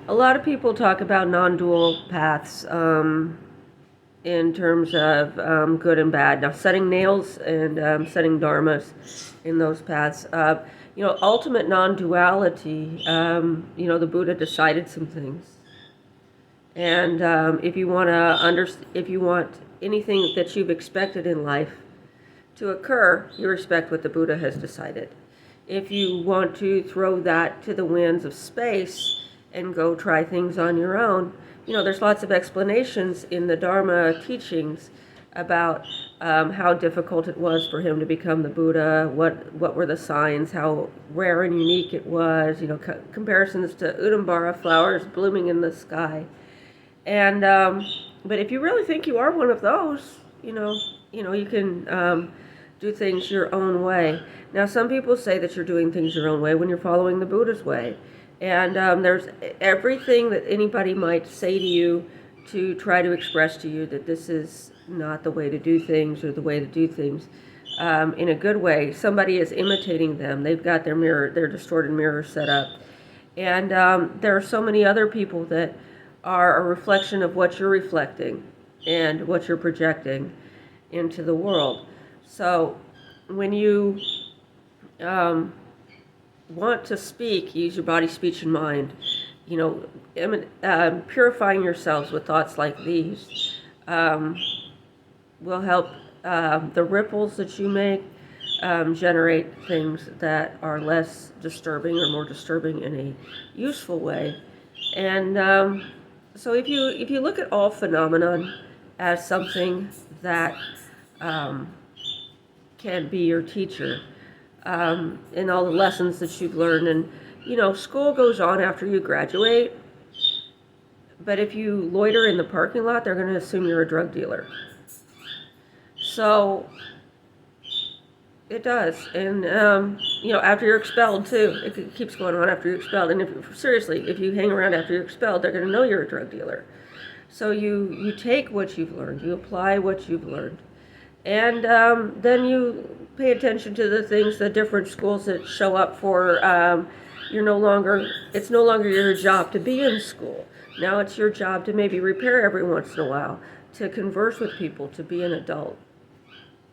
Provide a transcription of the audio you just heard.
A lot of people talk about non-dual paths in terms of good and bad. Now, setting nails and setting dharmas in those paths. Ultimate non-duality. The Buddha decided some things, and if you want anything that you've expected in life to occur, you respect what the Buddha has decided. If you want to throw that to the winds of space and go try things on your own, there's lots of explanations in the Dharma teachings about how difficult it was for him to become the Buddha, what were the signs, how rare and unique it was, comparisons to Udambara flowers blooming in the sky. And but if you really think you are one of those, you can do things your own way. Now, some people say that you're doing things your own way when you're following the Buddha's way. And there's everything that anybody might say to you to try to express to you that this is not the way to do things or the way to do things in a good way. Somebody is imitating them. They've got their distorted mirror set up. And there are so many other people that are a reflection of what you're reflecting and what you're projecting into the world. So when you want to speak, use your body, speech, and mind. Purifying yourselves with thoughts like these will help the ripples that you make generate things that are less disturbing or more disturbing in a useful way. And so if you look at all phenomenon as something that can be your teacher in all the lessons that you've learned, and school goes on after you graduate, but if you loiter in the parking lot, they're going to assume you're a drug dealer. So it does. And after you're expelled too, it keeps going on after you're expelled. And if you hang around after you're expelled, they're going to know you're a drug dealer. So you take what you've learned, you apply what you've learned, and then you pay attention to the things, the different schools that show up for. It's no longer your job to be in school. Now it's your job to maybe repair every once in a while, to converse with people, to be an adult.